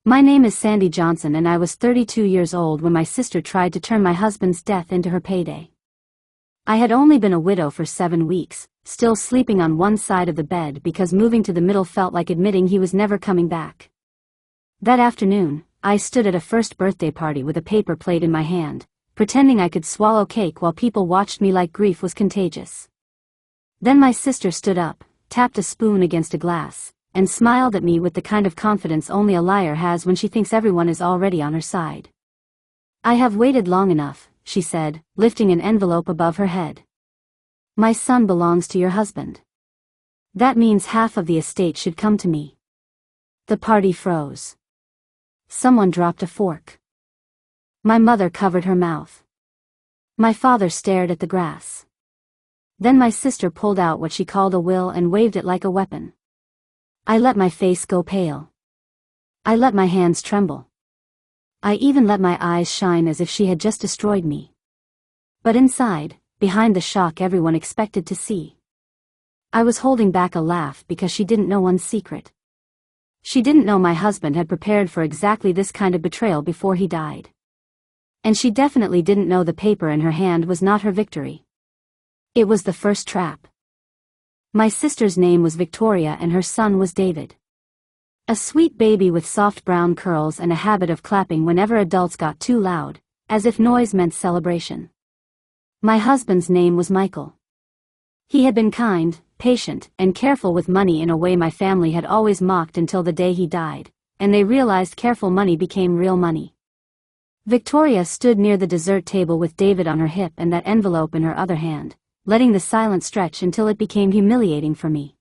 My name is Sandy Johnson and I was 32 years old when my sister tried to turn my husband's death into her payday. I had only been a widow for 7 weeks, still sleeping on one side of the bed because moving to the middle felt like admitting he was never coming back. That afternoon, I stood at a first birthday party with a paper plate in my hand, pretending I could swallow cake while people watched me like grief was contagious. Then my sister stood up, tapped a spoon against a glass, and smiled at me with the kind of confidence only a liar has when she thinks everyone is already on her side. "I have waited long enough," she said, lifting an envelope above her head. "My son belongs to your husband. That means half of the estate should come to me." The party froze. Someone dropped a fork. My mother covered her mouth. My father stared at the grass. Then my sister pulled out what she called a will and waved it like a weapon. I let my face go pale. I let my hands tremble. I even let my eyes shine as if she had just destroyed me. But inside, behind the shock everyone expected to see, I was holding back a laugh because she didn't know one's secret. She didn't know my husband had prepared for exactly this kind of betrayal before he died. And she definitely didn't know the paper in her hand was not her victory. It was the first trap. My sister's name was Victoria and her son was David. A sweet baby with soft brown curls and a habit of clapping whenever adults got too loud, as if noise meant celebration. My husband's name was Michael. He had been kind, patient, and careful with money in a way my family had always mocked until the day he died, and they realized careful money became real money. Victoria stood near the dessert table with David on her hip and that envelope in her other hand, letting the silence stretch until it became humiliating for me.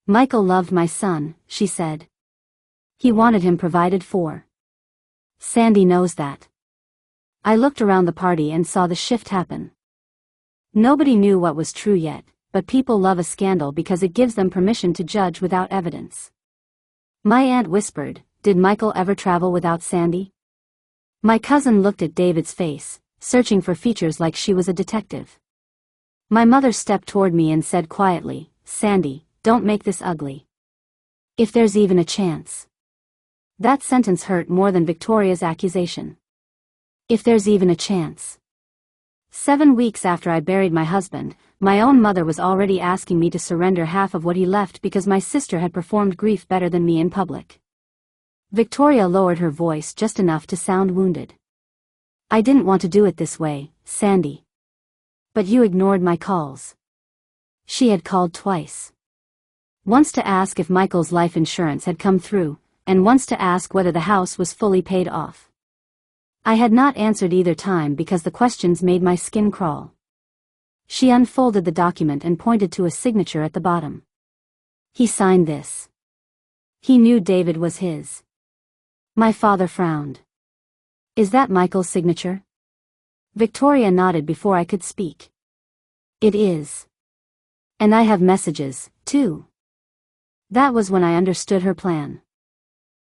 "Michael loved my son," she said. "He wanted him provided for. Sandy knows that." I looked around the party and saw the shift happen. Nobody knew what was true yet, but people love a scandal because it gives them permission to judge without evidence. My aunt whispered, "Did Michael ever travel without Sandy?" My cousin looked at David's face, searching for features like she was a detective. My mother stepped toward me and said quietly, "Sandy, don't make this ugly. If there's even a chance." That sentence hurt more than Victoria's accusation. If there's even a chance. 7 weeks after I buried my husband, my own mother was already asking me to surrender half of what he left because my sister had performed grief better than me in public. Victoria lowered her voice just enough to sound wounded. "I didn't want to do it this way, Sandy. But you ignored my calls." She had called twice. Once to ask if Michael's life insurance had come through, and once to ask whether the house was fully paid off. I had not answered either time because the questions made my skin crawl. She unfolded the document and pointed to a signature at the bottom. "He signed this." He knew David was his. My father frowned. "Is that Michael's signature?" Victoria nodded before I could speak. "It is. And I have messages, too." That was when I understood her plan.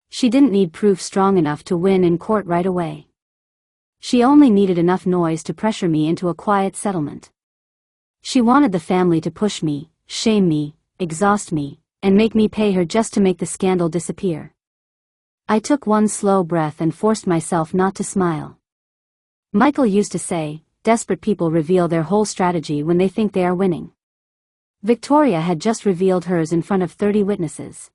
She didn't need proof strong enough to win in court right away. She only needed enough noise to pressure me into a quiet settlement. She wanted the family to push me, shame me, exhaust me, and make me pay her just to make the scandal disappear. I took one slow breath and forced myself not to smile. Michael used to say, "Desperate people reveal their whole strategy when they think they are winning." Victoria had just revealed hers in front of 30 witnesses.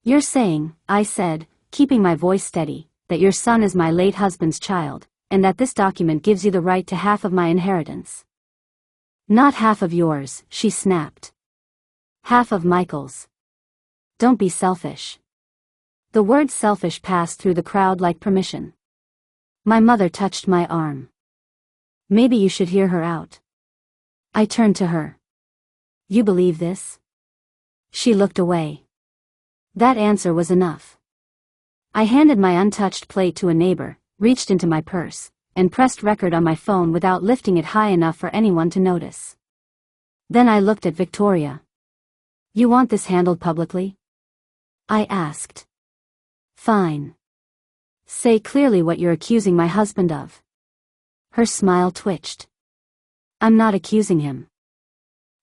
"You're saying," I said, keeping my voice steady, "that your son is my late husband's child, and that this document gives you the right to half of my inheritance." "Not half of yours," she snapped. "Half of Michael's. Don't be selfish." The word selfish passed through the crowd like permission. My mother touched my arm. "Maybe you should hear her out." I turned to her. "You believe this?" She looked away. That answer was enough. I handed my untouched plate to a neighbor, reached into my purse, and pressed record on my phone without lifting it high enough for anyone to notice. Then I looked at Victoria. "You want this handled publicly?" I asked. "Fine. Say clearly what you're accusing my husband of." Her smile twitched. "I'm not accusing him.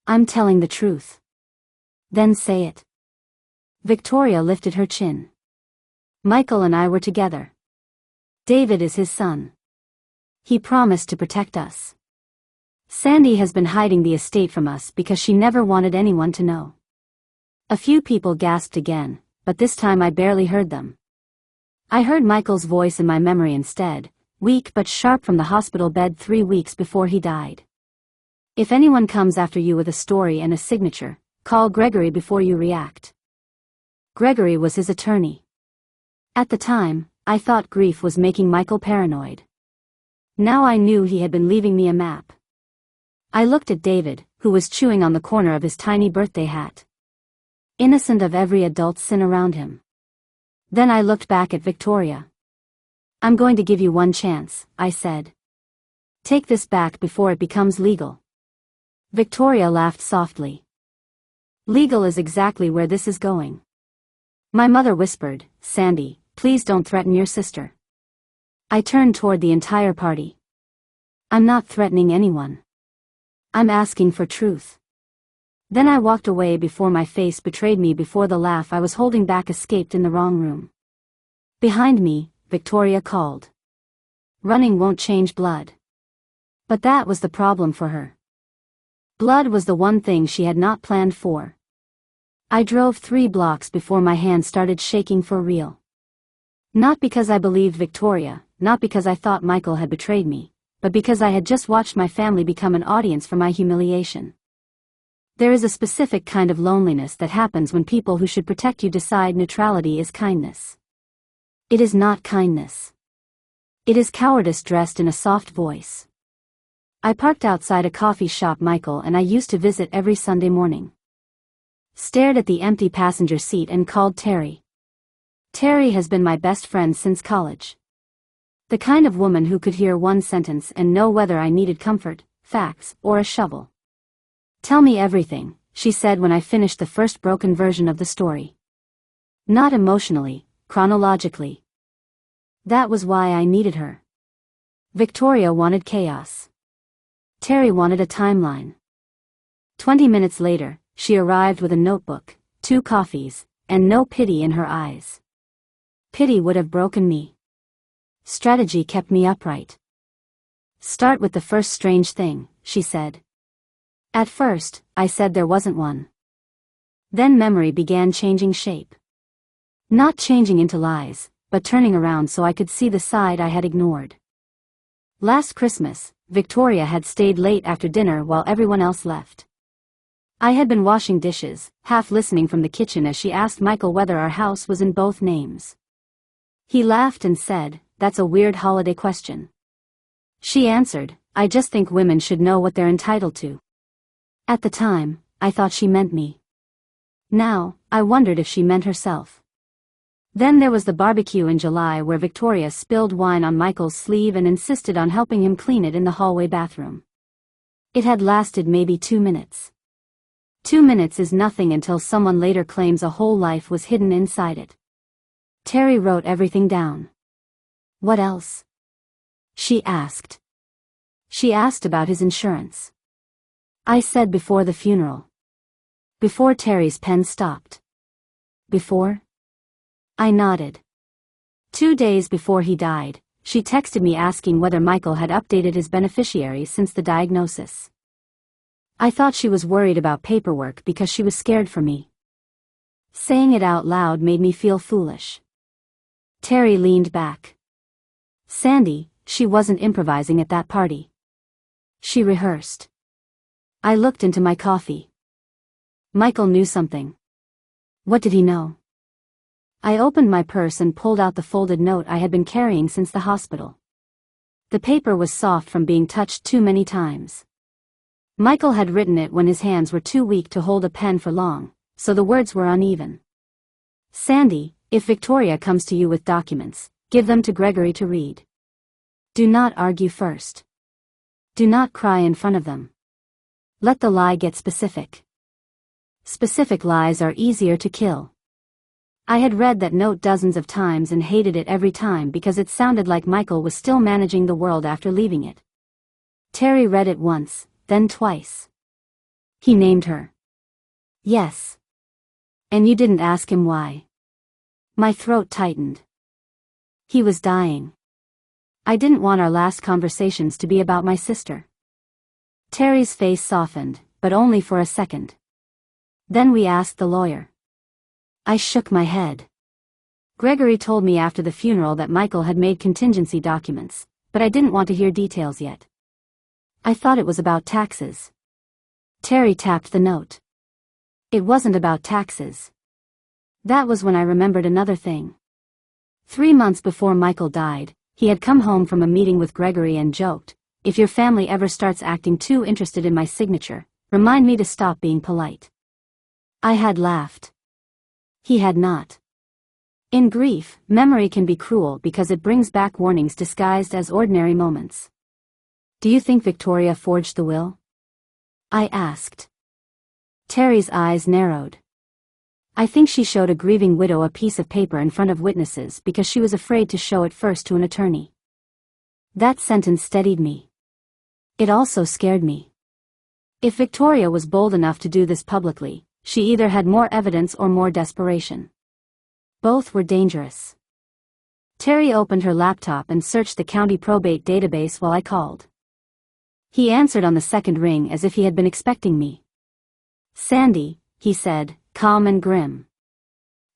I'm telling the truth." "Then say it." Victoria lifted her chin. Michael and I were together. David is his son. He promised to protect us. Sandy has been hiding the estate from us because she never wanted anyone to know. A few people gasped again, but this time I barely heard them. I heard Michael's voice in my memory instead, weak but sharp from the hospital bed 3 weeks before he died. If anyone comes after you with a story and a signature, call Gregory before you react. Gregory was his attorney. At the time, I thought grief was making Michael paranoid. Now I knew he had been leaving me a map. I looked at David, who was chewing on the corner of his tiny birthday hat, innocent of every adult sin around him. Then I looked back at Victoria. I'm going to give you one chance, I said. Take this back before it becomes legal. Victoria laughed softly. Legal is exactly where this is going. My mother whispered, Sandy, please don't threaten your sister. I turned toward the entire party. I'm not threatening anyone. I'm asking for truth. Then I walked away before my face betrayed me, before the laugh I was holding back escaped in the wrong room. Behind me, Victoria called. Running won't change blood. But that was the problem for her. Blood was the one thing she had not planned for. I drove 3 blocks before my hand started shaking for real. Not because I believed Victoria, not because I thought Michael had betrayed me, but because I had just watched my family become an audience for my humiliation. There is a specific kind of loneliness that happens when people who should protect you decide neutrality is kindness. It is not kindness. It is cowardice dressed in a soft voice. I parked outside a coffee shop Michael and I used to visit every Sunday morning. Stared at the empty passenger seat and called Terry. Terry has been my best friend since college. The kind of woman who could hear one sentence and know whether I needed comfort, facts, or a shovel. Tell me everything, she said when I finished the first broken version of the story. Not emotionally, chronologically. That was why I needed her. Victoria wanted chaos. Terry wanted a timeline. 20 minutes later, she arrived with a notebook, 2 coffees, and no pity in her eyes. Pity would have broken me. Strategy kept me upright. Start with the first strange thing, she said. At first, I said there wasn't one. Then memory began changing shape. Not changing into lies, but turning around so I could see the side I had ignored. Last Christmas, Victoria had stayed late after dinner while everyone else left. I had been washing dishes, half listening from the kitchen as she asked Michael whether our house was in both names. He laughed and said, "That's a weird holiday question." She answered, "I just think women should know what they're entitled to." At the time, I thought she meant me. Now, I wondered if she meant herself. Then there was the barbecue in July where Victoria spilled wine on Michael's sleeve and insisted on helping him clean it in the hallway bathroom. It had lasted maybe 2 minutes. 2 minutes is nothing until someone later claims a whole life was hidden inside it. Terry wrote everything down. What else? She asked. She asked about his insurance. I said before the funeral. Before Terry's pen stopped. Before? I nodded. 2 days before he died, she texted me asking whether Michael had updated his beneficiaries since the diagnosis. I thought she was worried about paperwork because she was scared for me. Saying it out loud made me feel foolish. Terry leaned back. Sandy, she wasn't improvising at that party. She rehearsed. I looked into my coffee. Michael knew something. What did he know? I opened my purse and pulled out the folded note I had been carrying since the hospital. The paper was soft from being touched too many times. Michael had written it when his hands were too weak to hold a pen for long, so the words were uneven. Sandy, if Victoria comes to you with documents, give them to Gregory to read. Do not argue first. Do not cry in front of them. Let the lie get specific. Specific lies are easier to kill. I had read that note dozens of times and hated it every time because it sounded like Michael was still managing the world after leaving it. Terry read it once, then twice. He named her. Yes. And you didn't ask him why. My throat tightened. He was dying. I didn't want our last conversations to be about my sister. Terry's face softened, but only for a second. Then we asked the lawyer. I shook my head. Gregory told me after the funeral that Michael had made contingency documents, but I didn't want to hear details yet. I thought it was about taxes. Terry tapped the note. It wasn't about taxes. That was when I remembered another thing. 3 months before Michael died, he had come home from a meeting with Gregory and joked, "If your family ever starts acting too interested in my signature, remind me to stop being polite." I had laughed. He had not. In grief, memory can be cruel because it brings back warnings disguised as ordinary moments. "Do you think Victoria forged the will?" I asked. Terry's eyes narrowed. "I think she showed a grieving widow a piece of paper in front of witnesses because she was afraid to show it first to an attorney." That sentence steadied me. It also scared me. If Victoria was bold enough to do this publicly, she either had more evidence or more desperation. Both were dangerous. Terry opened her laptop and searched the county probate database while I called. He answered on the second ring as if he had been expecting me. "Sandy," he said, calm and grim.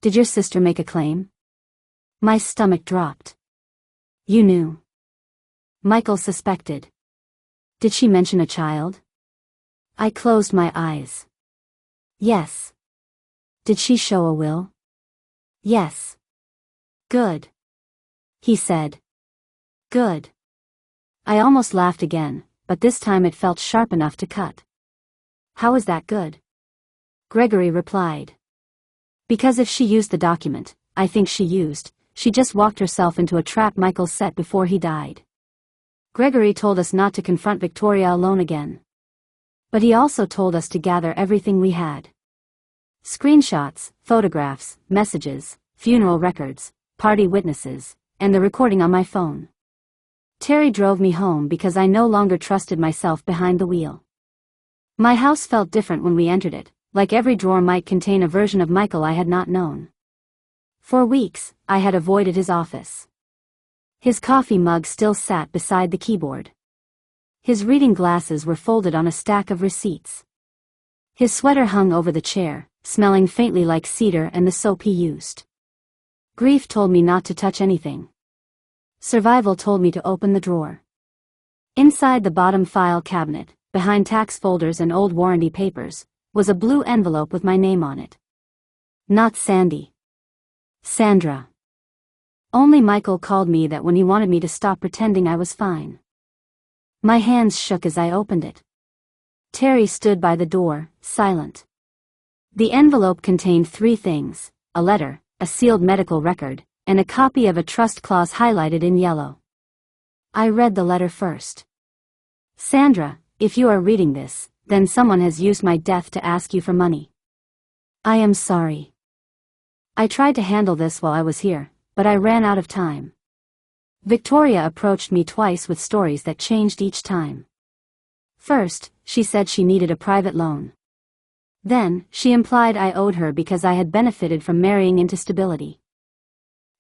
"Did your sister make a claim?" My stomach dropped. "You knew." Michael suspected. "Did she mention a child?" I closed my eyes. "Yes." "Did she show a will?" "Yes." "Good," he said. "Good." I almost laughed again, but this time it felt sharp enough to cut. "How is that good?" Gregory replied. "Because if she used the document, I think she just walked herself into a trap Michael set before he died. Gregory told us not to confront Victoria alone again. But he also told us to gather everything we had. Screenshots, photographs, messages, funeral records, party witnesses, and the recording on my phone. Terry drove me home because I no longer trusted myself behind the wheel. My house felt different when we entered it, like every drawer might contain a version of Michael I had not known. For weeks, I had avoided his office. His coffee mug still sat beside the keyboard. His reading glasses were folded on a stack of receipts. His sweater hung over the chair, smelling faintly like cedar and the soap he used. Grief told me not to touch anything. Survival told me to open the drawer. Inside the bottom file cabinet, behind tax folders and old warranty papers, was a blue envelope with my name on it. Not Sandy. Sandra. Only Michael called me that when he wanted me to stop pretending I was fine. My hands shook as I opened it. Terry stood by the door, silent. The envelope contained 3 things: a letter, a sealed medical record, and a copy of a trust clause highlighted in yellow. I read the letter first. "Sandra, if you are reading this, then someone has used my death to ask you for money. I am sorry. I tried to handle this while I was here, but I ran out of time. Victoria approached me twice with stories that changed each time. First, she said she needed a private loan. Then, she implied I owed her because I had benefited from marrying into stability.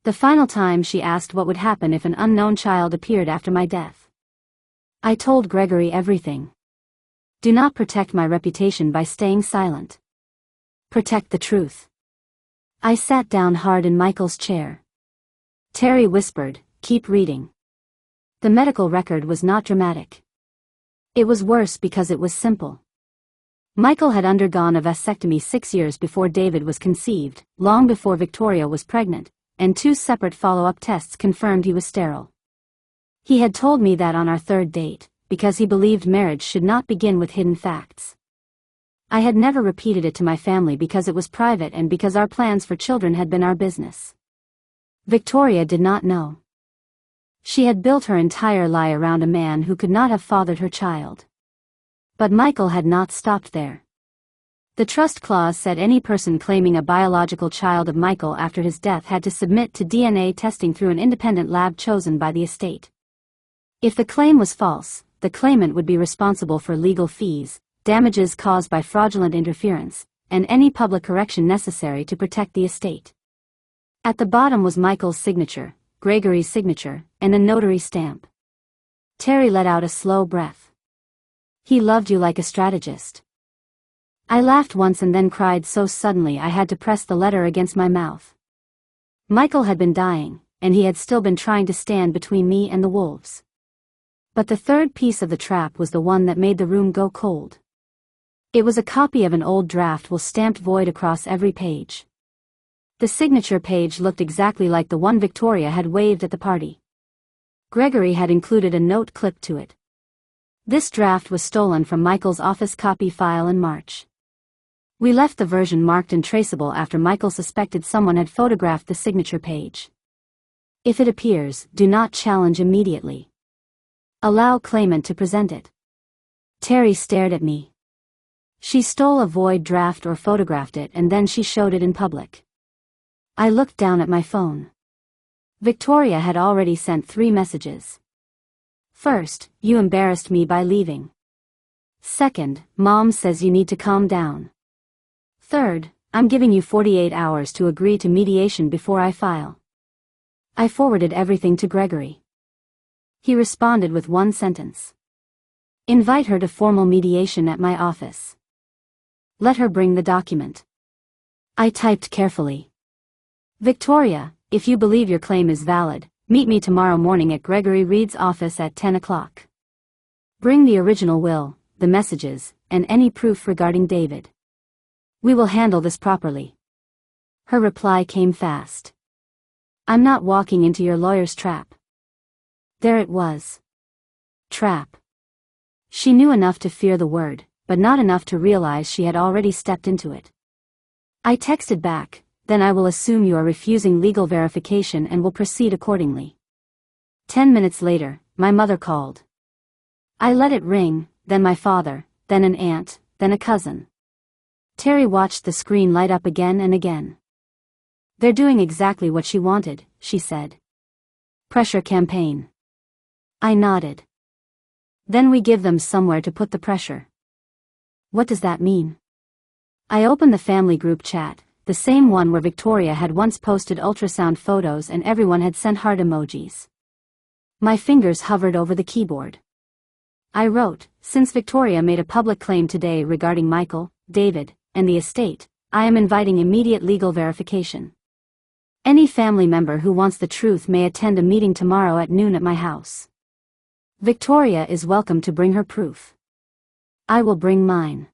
The final time she asked what would happen if an unknown child appeared after my death. I told Gregory everything. Do not protect my reputation by staying silent. Protect the truth. I sat down hard in Michael's chair. Terry whispered, "Keep reading." The medical record was not dramatic. It was worse because it was simple. Michael had undergone a vasectomy 6 years before David was conceived, long before Victoria was pregnant, and 2 separate follow-up tests confirmed he was sterile. He had told me that on our 3rd date, because he believed marriage should not begin with hidden facts. I had never repeated it to my family because it was private and because our plans for children had been our business. Victoria did not know. She had built her entire lie around a man who could not have fathered her child. But Michael had not stopped there. The trust clause said any person claiming a biological child of Michael after his death had to submit to DNA testing through an independent lab chosen by the estate. If the claim was false, the claimant would be responsible for legal fees, damages caused by fraudulent interference, and any public correction necessary to protect the estate. At the bottom was Michael's signature, Gregory's signature, and a notary stamp. Terry let out a slow breath. He loved you like a strategist. I laughed once and then cried so suddenly I had to press the letter against my mouth. Michael had been dying, and he had still been trying to stand between me and the wolves. But the third piece of the trap was the one that made the room go cold. It was a copy of an old draft will stamped void across every page. The signature page looked exactly like the one Victoria had waved at the party. Gregory had included a note clipped to it. This draft was stolen from Michael's office copy file in March. We left the version marked and traceable after Michael suspected someone had photographed the signature page. If it appears, do not challenge immediately. Allow claimant to present it. Terry stared at me. She stole a void draft or photographed it and then she showed it in public. I looked down at my phone. Victoria had already sent 3 messages. First, you embarrassed me by leaving. Second, Mom says you need to calm down. Third, I'm giving you 48 hours to agree to mediation before I file. I forwarded everything to Gregory. He responded with one sentence. Invite her to formal mediation at my office. Let her bring the document. I typed carefully. Victoria, if you believe your claim is valid, meet me tomorrow morning at Gregory Reed's office at 10 o'clock. Bring the original will, the messages, and any proof regarding David. We will handle this properly. Her reply came fast. I'm not walking into your lawyer's trap. There it was. Trap. She knew enough to fear the word, but not enough to realize she had already stepped into it. I texted back, then I will assume you are refusing legal verification and will proceed accordingly. 10 minutes later, my mother called. I let it ring, then my father, then an aunt, then a cousin. Terry watched the screen light up again and again. They're doing exactly what she wanted, she said. Pressure campaign. I nodded. Then we give them somewhere to put the pressure. What does that mean? I opened the family group chat, the same one where Victoria had once posted ultrasound photos and everyone had sent heart emojis. My fingers hovered over the keyboard. I wrote, since Victoria made a public claim today regarding Michael, David, and the estate, I am inviting immediate legal verification. Any family member who wants the truth may attend a meeting tomorrow at noon at my house. Victoria is welcome to bring her proof. I will bring mine.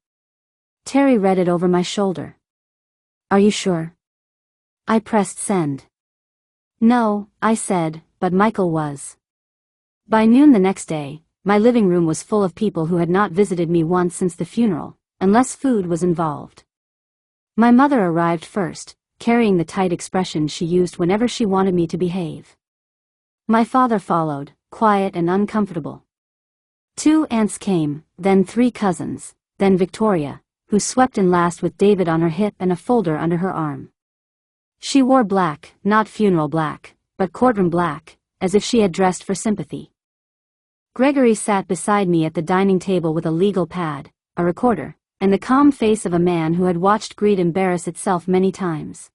Terry read it over my shoulder. Are you sure? I pressed send. No, I said, but Michael was. By noon the next day, my living room was full of people who had not visited me once since the funeral, unless food was involved. My mother arrived first, carrying the tight expression she used whenever she wanted me to behave. My father followed, quiet and uncomfortable. 2 aunts came, then 3 cousins, then Victoria, who swept in last with David on her hip and a folder under her arm. She wore black, not funeral black, but courtroom black, as if she had dressed for sympathy. Gregory sat beside me at the dining table with a legal pad, a recorder, and the calm face of a man who had watched greed embarrass itself many times.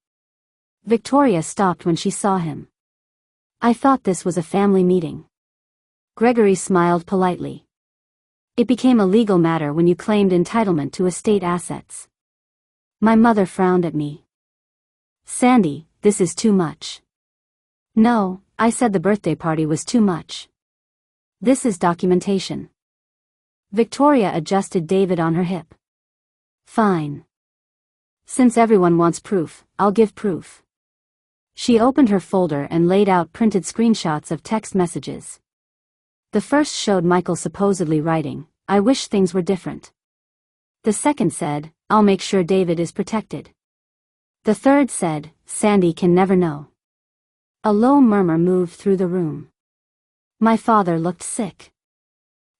Victoria stopped when she saw him. I thought this was a family meeting. Gregory smiled politely. It became a legal matter when you claimed entitlement to estate assets. My mother frowned at me. Sandy, this is too much. No, I said the birthday party was too much. This is documentation. Victoria adjusted David on her hip. Fine. Since everyone wants proof, I'll give proof. She opened her folder and laid out printed screenshots of text messages. The first showed Michael supposedly writing, I wish things were different. The second said, I'll make sure David is protected. The third said, Sandy can never know. A low murmur moved through the room. My father looked sick.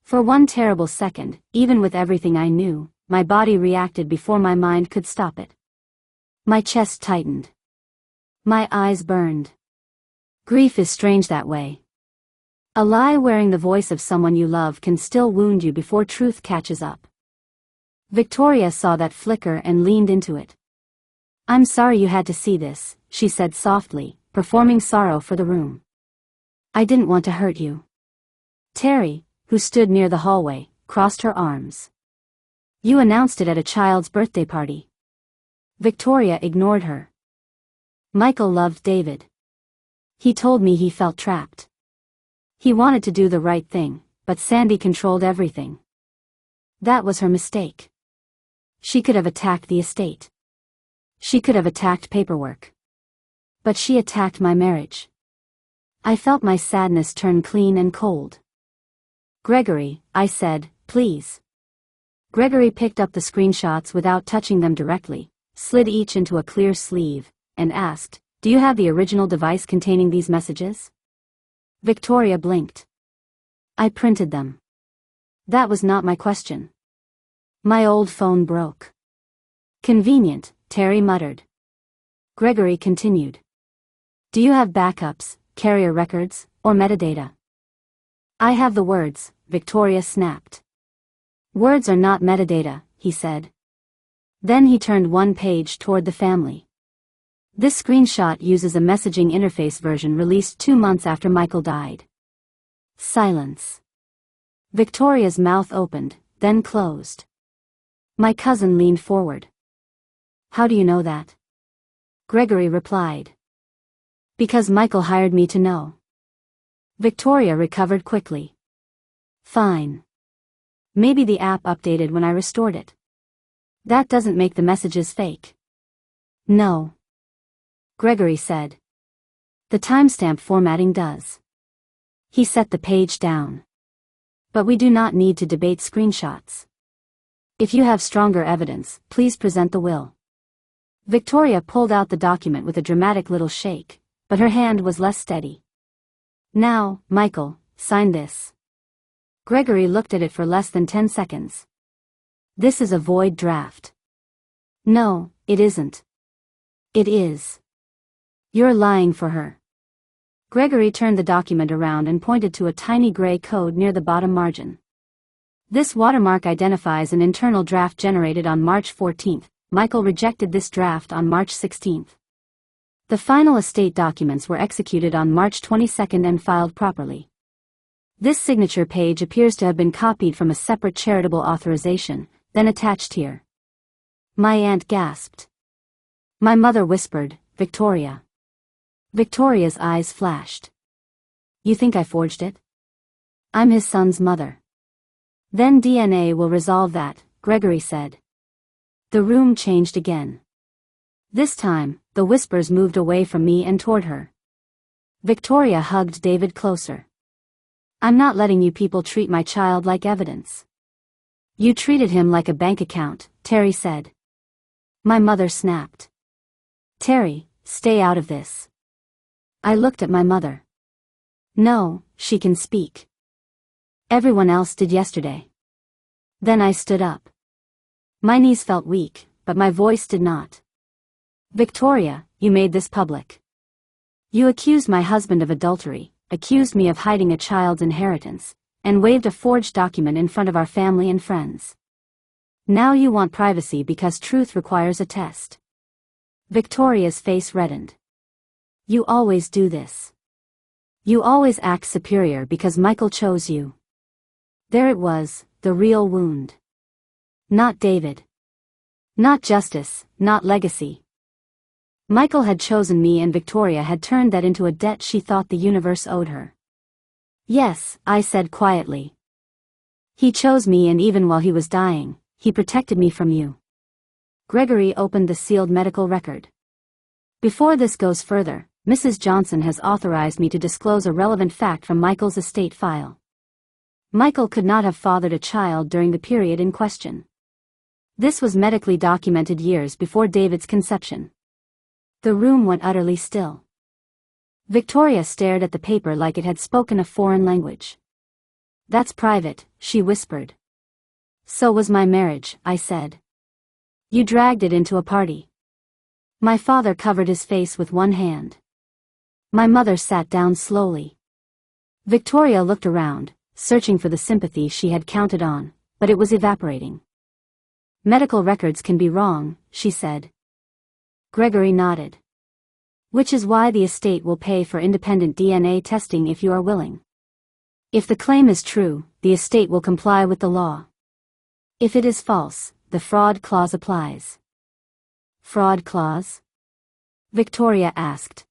For one terrible second, even with everything I knew, my body reacted before my mind could stop it. My chest tightened. My eyes burned. Grief is strange that way. A lie wearing the voice of someone you love can still wound you before truth catches up. Victoria saw that flicker and leaned into it. I'm sorry you had to see this, she said softly, performing sorrow for the room. I didn't want to hurt you. Terry, who stood near the hallway, crossed her arms. You announced it at a child's birthday party. Victoria ignored her. Michael loved David. He told me he felt trapped. He wanted to do the right thing, but Sandy controlled everything. That was her mistake. She could have attacked the estate. She could have attacked paperwork. But she attacked my marriage. I felt my sadness turn clean and cold. Gregory, I said, please. Gregory picked up the screenshots without touching them directly, slid each into a clear sleeve, and asked, do you have the original device containing these messages? Victoria blinked. I printed them. That was not my question. My old phone broke. Convenient, Terry muttered. Gregory continued. Do you have backups, carrier records, or metadata? I have the words, Victoria snapped. Words are not metadata, he said. Then he turned one page toward the family. This screenshot uses a messaging interface version released 2 months after Michael died. Silence. Victoria's mouth opened, then closed. My cousin leaned forward. How do you know that? Gregory replied. Because Michael hired me to know. Victoria recovered quickly. Fine. Maybe the app updated when I restored it. That doesn't make the messages fake. No. Gregory said. The timestamp formatting does. He set the page down. But we do not need to debate screenshots. If you have stronger evidence, please present the will. Victoria pulled out the document with a dramatic little shake, but her hand was less steady. Now, Michael, sign this. Gregory looked at it for less than 10 seconds. This is a void draft. No, it isn't. It is. You're lying for her. Gregory turned the document around and pointed to a tiny gray code near the bottom margin. This watermark identifies an internal draft generated on March 14. Michael rejected this draft on March 16. The final estate documents were executed on March 22 and filed properly. This signature page appears to have been copied from a separate charitable authorization, then attached here. My aunt gasped. My mother whispered, Victoria. Victoria's eyes flashed. You think I forged it? I'm his son's mother. Then DNA will resolve that, Gregory said. The room changed again. This time, the whispers moved away from me and toward her. Victoria hugged David closer. I'm not letting you people treat my child like evidence. You treated him like a bank account, Terry said. My mother snapped. Terry, stay out of this. I looked at my mother. No, she can speak. Everyone else did yesterday. Then I stood up. My knees felt weak, but my voice did not. Victoria, you made this public. You accused my husband of adultery, accused me of hiding a child's inheritance, and waved a forged document in front of our family and friends. Now you want privacy because truth requires a test. Victoria's face reddened. You always do this. You always act superior because Michael chose you. There it was, the real wound. Not David. Not justice, not legacy. Michael had chosen me and Victoria had turned that into a debt she thought the universe owed her. Yes, I said quietly. He chose me and even while he was dying, he protected me from you. Gregory opened the sealed medical record. Before this goes further, Mrs. Johnson has authorized me to disclose a relevant fact from Michael's estate file. Michael could not have fathered a child during the period in question. This was medically documented years before David's conception. The room went utterly still. Victoria stared at the paper like it had spoken a foreign language. That's private, she whispered. So was my marriage, I said. You dragged it into a party. My father covered his face with one hand. My mother sat down slowly. Victoria looked around, searching for the sympathy she had counted on, but it was evaporating. Medical records can be wrong, she said. Gregory nodded. Which is why the estate will pay for independent DNA testing if you are willing. If the claim is true, the estate will comply with the law. If it is false, the fraud clause applies. Fraud clause? Victoria asked.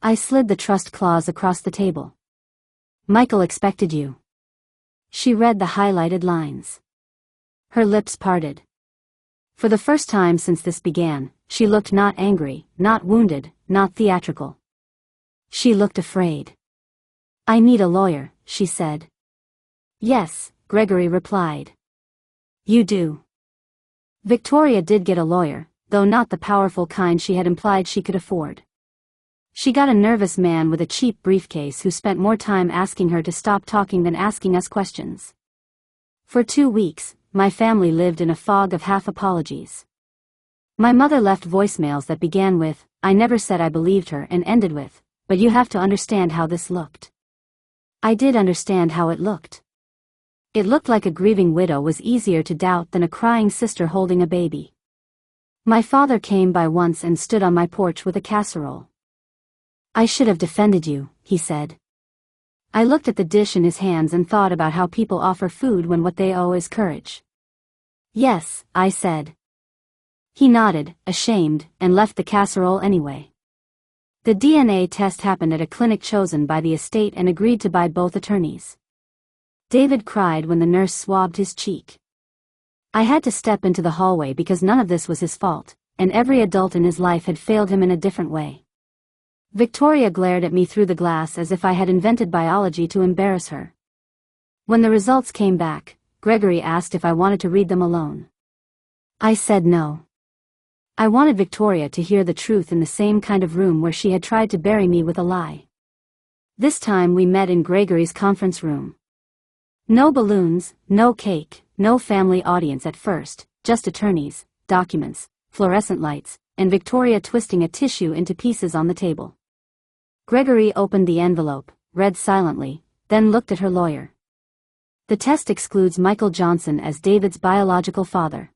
I slid the trust clause across the table. Michael expected you. She read the highlighted lines. Her lips parted. For the first time since this began, she looked not angry, not wounded, not theatrical. She looked afraid. I need a lawyer, she said. Yes, Gregory replied. You do. Victoria did get a lawyer, though not the powerful kind she had implied she could afford. She got a nervous man with a cheap briefcase who spent more time asking her to stop talking than asking us questions. For 2 weeks, my family lived in a fog of half apologies. My mother left voicemails that began with, I never said I believed her, and ended with, but you have to understand how this looked. I did understand how it looked. It looked like a grieving widow was easier to doubt than a crying sister holding a baby. My father came by once and stood on my porch with a casserole. I should have defended you, he said. I looked at the dish in his hands and thought about how people offer food when what they owe is courage. Yes, I said. He nodded, ashamed, and left the casserole anyway. The DNA test happened at a clinic chosen by the estate and agreed to by both attorneys. David cried when the nurse swabbed his cheek. I had to step into the hallway because none of this was his fault, and every adult in his life had failed him in a different way. Victoria glared at me through the glass as if I had invented biology to embarrass her. When the results came back, Gregory asked if I wanted to read them alone. I said no. I wanted Victoria to hear the truth in the same kind of room where she had tried to bury me with a lie. This time we met in Gregory's conference room. No balloons, no cake, no family audience at first, just attorneys, documents, fluorescent lights, and Victoria twisting a tissue into pieces on the table. Gregory opened the envelope, read silently, then looked at her lawyer. The test excludes Michael Johnson as David's biological father.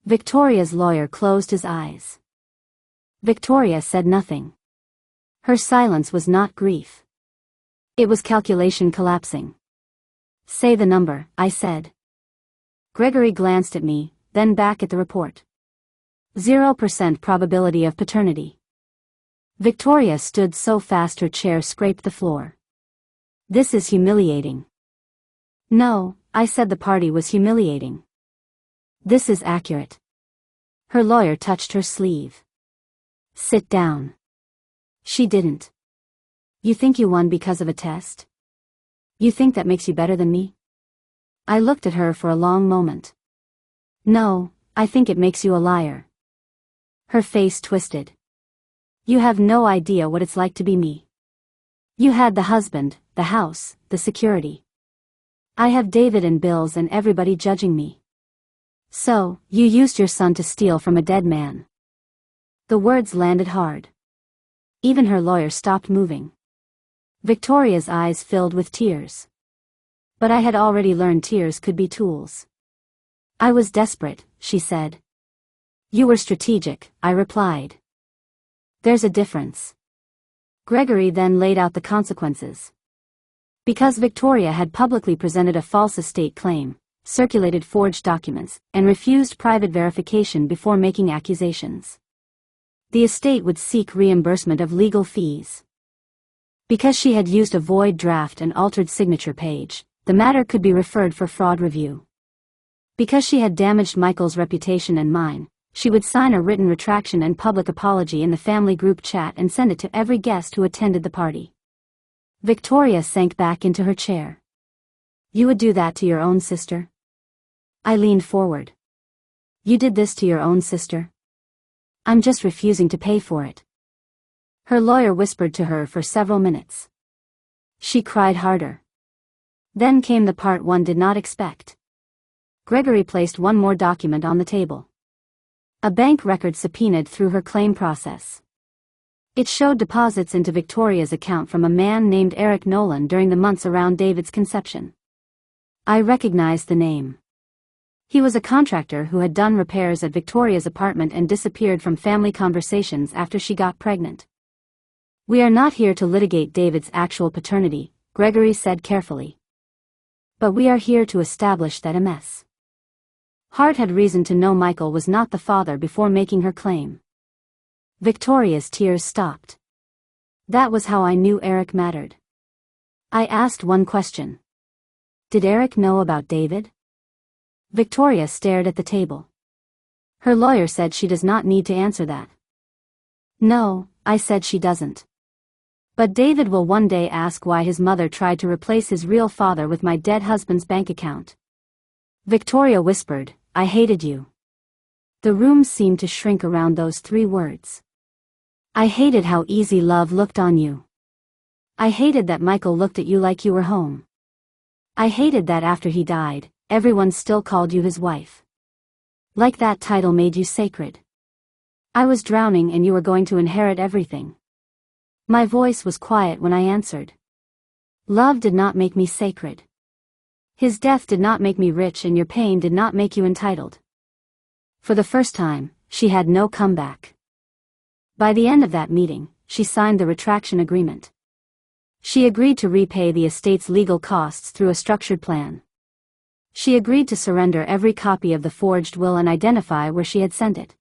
Victoria's lawyer closed his eyes. Victoria said nothing. Her silence was not grief. It was calculation collapsing. Say the number, I said. Gregory glanced at me, then back at the report. 0% probability of paternity. Victoria stood so fast her chair scraped the floor. This is humiliating. No, I said the party was humiliating. This is accurate. Her lawyer touched her sleeve. Sit down. She didn't. You think you won because of a test? You think that makes you better than me? I looked at her for a long moment. No, I think it makes you a liar. Her face twisted. You have no idea what it's like to be me. You had the husband, the house, the security. I have David and bills and everybody judging me. So, you used your son to steal from a dead man. The words landed hard. Even her lawyer stopped moving. Victoria's eyes filled with tears. But I had already learned tears could be tools. I was desperate, she said. You were strategic, I replied. There's a difference. Gregory then laid out the consequences. Because Victoria had publicly presented a false estate claim, circulated forged documents, and refused private verification before making accusations, the estate would seek reimbursement of legal fees. Because she had used a void draft and altered signature page, the matter could be referred for fraud review. Because she had damaged Michael's reputation and mine, she would sign a written retraction and public apology in the family group chat and send it to every guest who attended the party. Victoria sank back into her chair. You would do that to your own sister? I leaned forward. You did this to your own sister? I'm just refusing to pay for it. Her lawyer whispered to her for several minutes. She cried harder. Then came the part one did not expect. Gregory placed one more document on the table. A bank record subpoenaed through her claim process. It showed deposits into Victoria's account from a man named Eric Nolan during the months around David's conception. I recognized the name. He was a contractor who had done repairs at Victoria's apartment and disappeared from family conversations after she got pregnant. "We are not here to litigate David's actual paternity," Gregory said carefully. "But we are here to establish that Ms. Hart had reason to know Michael was not the father before making her claim." Victoria's tears stopped. "That was how I knew Eric mattered." I asked one question. "Did Eric know about David?" Victoria stared at the table. "Her lawyer said she does not need to answer that." "No," I said, "she doesn't. But David will one day ask why his mother tried to replace his real father with my dead husband's bank account." Victoria whispered, "I hated you." The room seemed to shrink around those 3 words. I hated how easy love looked on you. I hated that Michael looked at you like you were home. I hated that after he died, everyone still called you his wife. Like that title made you sacred. I was drowning and you were going to inherit everything." My voice was quiet when I answered. "Love did not make me sacred. His death did not make me rich, and your pain did not make you entitled." For the first time, she had no comeback. By the end of that meeting, she signed the retraction agreement. She agreed to repay the estate's legal costs through a structured plan. She agreed to surrender every copy of the forged will and identify where she had sent it.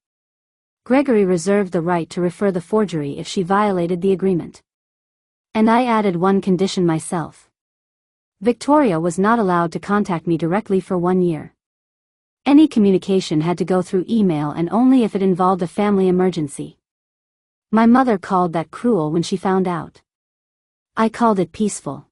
Gregory reserved the right to refer the forgery if she violated the agreement. And I added one condition myself. Victoria was not allowed to contact me directly for 1 year. Any communication had to go through email, and only if it involved a family emergency. My mother called that cruel when she found out. I called it peaceful.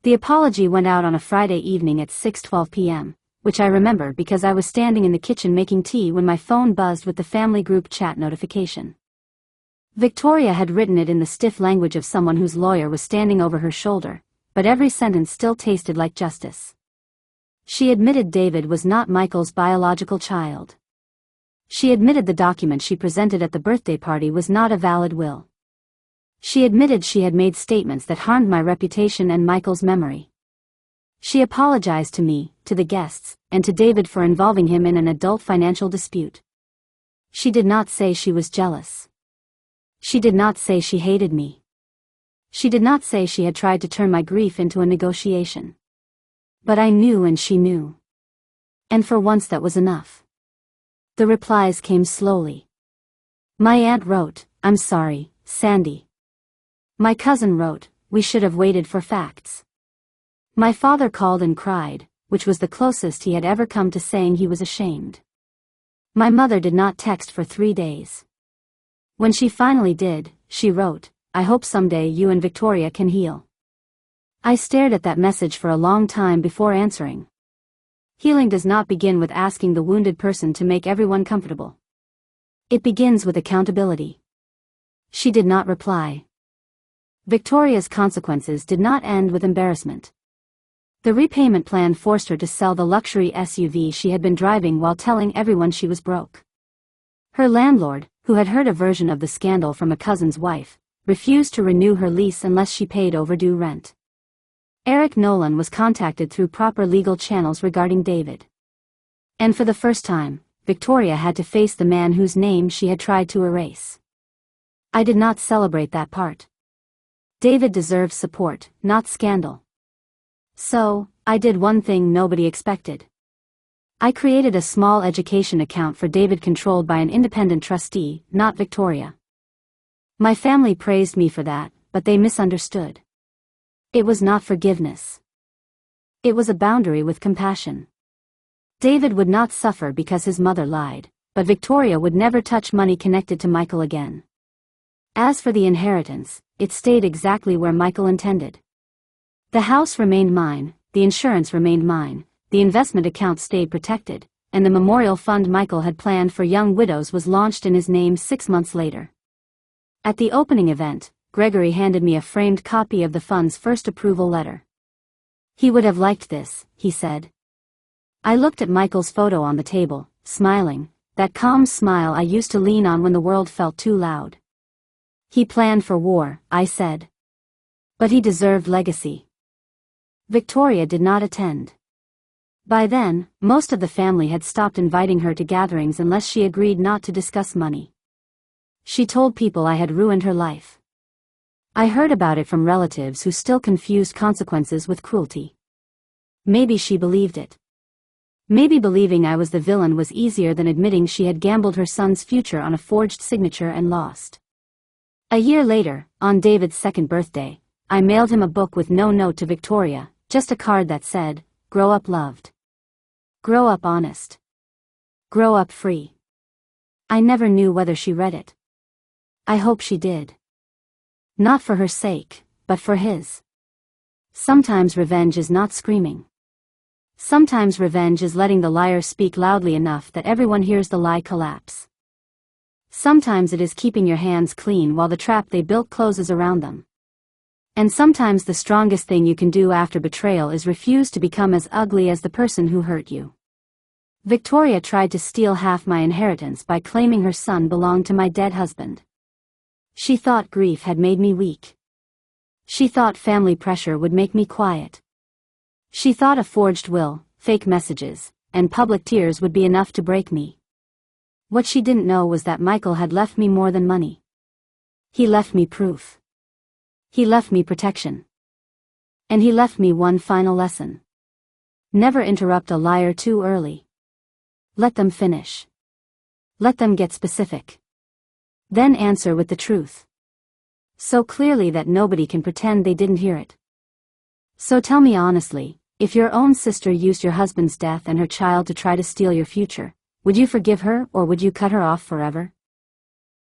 The apology went out on a Friday evening at 6:12 p.m., which I remember because I was standing in the kitchen making tea when my phone buzzed with the family group chat notification. Victoria had written it in the stiff language of someone whose lawyer was standing over her shoulder, but every sentence still tasted like justice. She admitted David was not Michael's biological child. She admitted the document she presented at the birthday party was not a valid will. She admitted she had made statements that harmed my reputation and Michael's memory. She apologized to me, to the guests, and to David for involving him in an adult financial dispute. She did not say she was jealous. She did not say she hated me. She did not say she had tried to turn my grief into a negotiation. But I knew and she knew. And for once that was enough. The replies came slowly. My aunt wrote, "I'm sorry, Sandy." My cousin wrote, "We should have waited for facts." My father called and cried, which was the closest he had ever come to saying he was ashamed. My mother did not text for 3 days. When she finally did, she wrote, "I hope someday you and Victoria can heal." I stared at that message for a long time before answering. Healing does not begin with asking the wounded person to make everyone comfortable. It begins with accountability. She did not reply. Victoria's consequences did not end with embarrassment. The repayment plan forced her to sell the luxury SUV she had been driving while telling everyone she was broke. Her landlord, who had heard a version of the scandal from a cousin's wife, refused to renew her lease unless she paid overdue rent. Eric Nolan was contacted through proper legal channels regarding David. And for the first time, Victoria had to face the man whose name she had tried to erase. I did not celebrate that part. David deserved support, not scandal. So, I did one thing nobody expected. I created a small education account for David controlled by an independent trustee, not Victoria. My family praised me for that, but they misunderstood. It was not forgiveness. It was a boundary with compassion. David would not suffer because his mother lied, but Victoria would never touch money connected to Michael again. As for the inheritance, it stayed exactly where Michael intended. The house remained mine, the insurance remained mine, the investment account stayed protected, and the memorial fund Michael had planned for young widows was launched in his name 6 months later. At the opening event, Gregory handed me a framed copy of the fund's first approval letter. He would have liked this, he said. I looked at Michael's photo on the table, smiling, that calm smile I used to lean on when the world felt too loud. He planned for war, I said. But he deserved legacy. Victoria did not attend. By then, most of the family had stopped inviting her to gatherings unless she agreed not to discuss money. She told people I had ruined her life. I heard about it from relatives who still confused consequences with cruelty. Maybe she believed it. Maybe believing I was the villain was easier than admitting she had gambled her son's future on a forged signature and lost. A year later, on David's second birthday, I mailed him a book with no note to Victoria, just a card that said, "Grow up loved. Grow up honest. Grow up free." I never knew whether she read it. I hope she did. Not for her sake, but for his. Sometimes revenge is not screaming. Sometimes revenge is letting the liar speak loudly enough that everyone hears the lie collapse. Sometimes it is keeping your hands clean while the trap they built closes around them. And sometimes the strongest thing you can do after betrayal is refuse to become as ugly as the person who hurt you. Victoria tried to steal half my inheritance by claiming her son belonged to my dead husband. She thought grief had made me weak. She thought family pressure would make me quiet. She thought a forged will, fake messages, and public tears would be enough to break me. What she didn't know was that Michael had left me more than money. He left me proof. He left me protection. And he left me one final lesson. Never interrupt a liar too early. Let them finish. Let them get specific. Then answer with the truth. So clearly that nobody can pretend they didn't hear it. So tell me honestly, if your own sister used your husband's death and her child to try to steal your future, would you forgive her or would you cut her off forever?